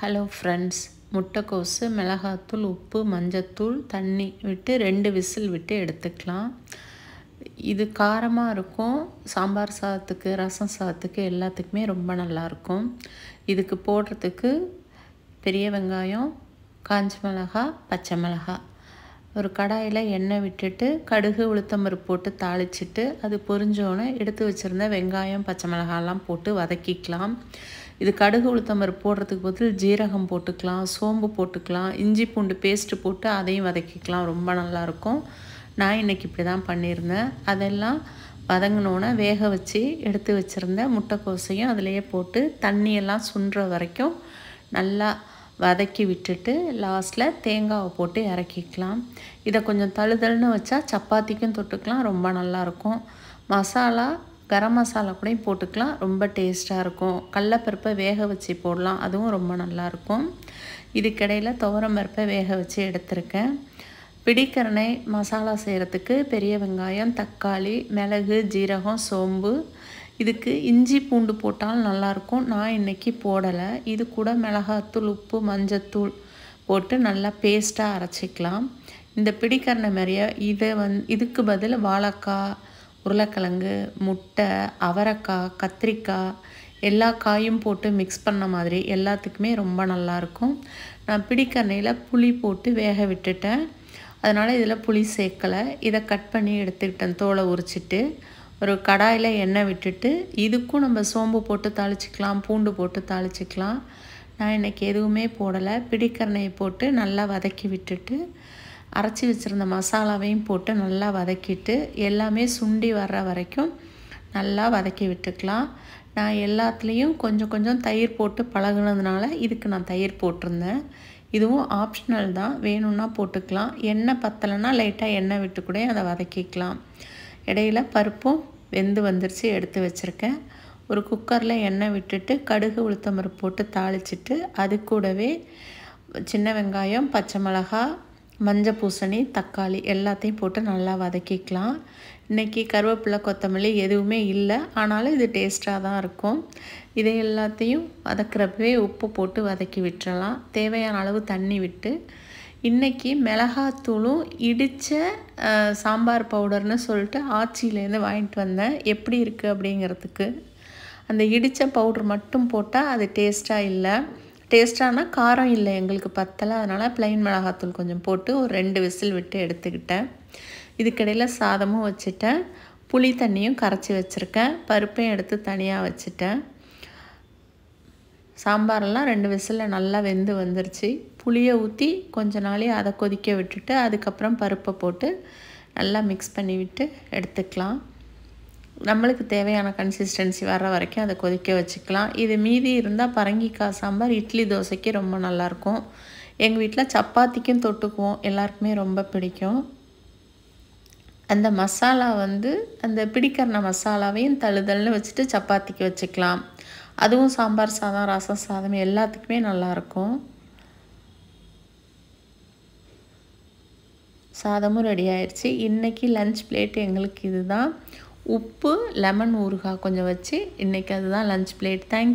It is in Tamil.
ஹலோ ஃப்ரெண்ட்ஸ், முட்டைக்கோஸு, மிளகாத்தூள், உப்பு, மஞ்சத்தூள், தண்ணி விட்டு 2 விசில் விட்டு எடுத்துக்கலாம். இது காரமாக இருக்கும். சாம்பார் சாதத்துக்கு, ரசம் சாதத்துக்கு எல்லாத்துக்குமே ரொம்ப நல்லாயிருக்கும். இதுக்கு போடுறதுக்கு பெரிய வெங்காயம், காஞ்ச மிளகாய், பச்சை மிளகாய், ஒரு கடாயில் எண்ணெய் விட்டுட்டு கடுகு உளுத்தம்பருப்பு போட்டு தாளிச்சிட்டு அது பொரிஞ்சோன்னே எடுத்து வச்சுருந்த வெங்காயம், பச்சை மிளகாயெல்லாம் போட்டு வதக்கிக்கலாம். இது கடுகு உளுத்தம்பருப்பு போடுறதுக்கு பதில் ஜீரகம் போட்டுக்கலாம், சோம்பு போட்டுக்கலாம், இஞ்சி பூண்டு பேஸ்ட்டு போட்டு அதையும் வதக்கிக்கலாம். ரொம்ப நல்லாயிருக்கும். நான் இன்றைக்கி இப்படி தான் பண்ணியிருந்தேன். அதெல்லாம் வதங்கினோன்னே வேக வச்சு எடுத்து வச்சுருந்த முட்டைக்கோசையும் அதிலையே போட்டு தண்ணியெல்லாம் சுண்டுற வரைக்கும் நல்லா வதக்கி விட்டுட்டு லாஸ்ட்டில் தேங்காவை போட்டு இறக்கிக்கலாம். இதை கொஞ்சம் தழுதல்னு வச்சா சப்பாத்திக்கும் தொட்டுக்கலாம், ரொம்ப நல்லாயிருக்கும். மசாலா கரம் மசாலா கூட போட்டுக்கலாம், ரொம்ப டேஸ்ட்டாக இருக்கும். கடலப்பருப்பை வேக வச்சு போடலாம், அதுவும் ரொம்ப நல்லாயிருக்கும். இதுக்கிடையில் துவரம் பருப்பை வேக வச்சு எடுத்திருக்கேன். பிடிக்கரணை மசாலா செய்கிறதுக்கு பெரிய வெங்காயம், தக்காளி, மிளகு, ஜீரகம், சோம்பு, இதுக்கு இஞ்சி பூண்டு போட்டாலும் நல்லாயிருக்கும். நான் இன்றைக்கி போடலை. இது கூட மிளகாத்தூள், உப்பு, மஞ்சத்தூள் போட்டு நல்லா பேஸ்ட்டாக அரைச்சிக்கலாம். இந்த பிடிக்கரணை மாதிரியே இதுக்கு பதில் வாழைக்காய், உருளைக்கிழங்கு, முட்டை, அவரைக்காய், கத்திரிக்காய் எல்லா காயும் போட்டு மிக்ஸ் பண்ண மாதிரி எல்லாத்துக்குமே ரொம்ப நல்லாயிருக்கும். நான் பிடிக்கரணையில் புளி போட்டு வேக விட்டுட்டேன், அதனால் இதில் புளி சேர்க்கலை. இதை கட் பண்ணி எடுத்துக்கிட்டேன், தோலை உரிச்சிட்டு. ஒரு கடாயில் எண்ணெய் விட்டுட்டு இதுக்கும் நம்ம சோம்பு போட்டு தாளிச்சிக்கலாம், பூண்டு போட்டு தாளிச்சிக்கலாம். நான் இன்றைக்கி எதுவுமே போடலை. பிடிக்கரணையை போட்டு நல்லா வதக்கி விட்டுட்டு அரைச்சி வச்சுருந்த மசாலாவையும் போட்டு நல்லா வதக்கிட்டு எல்லாமே சுண்டி வர்ற வரைக்கும் நல்லா வதக்கி விட்டுக்கலாம். நான் எல்லாத்துலேயும் கொஞ்சம் கொஞ்சம் தயிர் போட்டு பழகுனதுனால இதுக்கு நான் தயிர் போட்டிருந்தேன். இதுவும் ஆப்ஷனல் தான், வேணும்னா போட்டுக்கலாம். எண்ணெய் பத்தலைன்னா லைட்டாக எண்ணெய் விட்டு கூட அதை வதக்கிக்கலாம். இடையில பருப்பும் வெந்து வந்துருச்சு, எடுத்து வச்சுருக்கேன். ஒரு குக்கரில் எண்ணெய் விட்டுட்டு கடுகு உளுத்தம்பருப்பு போட்டு தாளிச்சிட்டு அது கூடவே சின்ன வெங்காயம், பச்சை மிளகாய், மஞ்சள் பூசணி, தக்காளி எல்லாத்தையும் போட்டு நல்லா வதக்கிக்கலாம். இன்றைக்கி கருவேப்பிலை, கொத்தமல்லி எதுவுமே இல்லை, ஆனாலும் இது டேஸ்ட்டாக தான் இருக்கும். இதை எல்லாத்தையும் வதக்கிறப்பவே உப்பு போட்டு வதக்கி விட்டுறலாம். தேவையான அளவு தண்ணி விட்டு இன்றைக்கி மிளகாத்தூளும் இடித்த சாம்பார் பவுடர்னு சொல்லிட்டு ஆச்சியிலேருந்து வாங்கிட்டு வந்தேன். எப்படி இருக்குது அப்படிங்கிறதுக்கு அந்த இடித்த பவுட்ரு மட்டும் போட்டால் அது டேஸ்ட்டாக இல்லை. டேஸ்ட்டானா காரம் இல்லை, எங்களுக்கு பத்தலை. அதனால் ப்ளைன் மிளகாத்தூள் கொஞ்சம் போட்டு ஒரு 2 விசில் விட்டு எடுத்துக்கிட்டேன். இதுக்கிடையில் சாதமும் வச்சுட்டேன், புளி தண்ணியும் கரைச்சி வச்சுருக்கேன், பருப்பையும் எடுத்து தனியாக வச்சுட்டேன். சாம்பாரெல்லாம் 2 விசிலில் நல்லா வெந்து வந்துருச்சு. புளியை ஊற்றி கொஞ்ச நாளே அதை கொதிக்க விட்டுட்டு அதுக்கப்புறம் பருப்பை போட்டு நல்லா மிக்ஸ் பண்ணி விட்டு எடுத்துக்கலாம். நம்மளுக்கு தேவையான கன்சிஸ்டன்சி வர்ற வரைக்கும் அதை கொதிக்க வச்சுக்கலாம். இது மீதி இருந்தால் பரங்கிக்காய் சாம்பார் இட்லி, தோசைக்கு ரொம்ப நல்லாயிருக்கும். எங்கள் வீட்டில் சப்பாத்திக்கும் தொட்டுக்குவோம், எல்லாருக்குமே ரொம்ப பிடிக்கும். அந்த மசாலா அந்த பிடிக்கரணை மசாலாவையும் தழுதல்னு வச்சுட்டு சப்பாத்திக்கு வச்சுக்கலாம். அதுவும் சாம்பார் சாதம், ரசம் சாதம் எல்லாத்துக்குமே நல்லாயிருக்கும். சாதமும் ரெடி ஆயிடுச்சு. இன்றைக்கி லன்ச் பிளேட் எங்களுக்கு இதுதான். உப்பு, லெமன் ஊறுகாய் கொஞ்சம் வச்சு இன்றைக்கி அதுதான் லன்ச் பிளேட். தேங்க்யூ.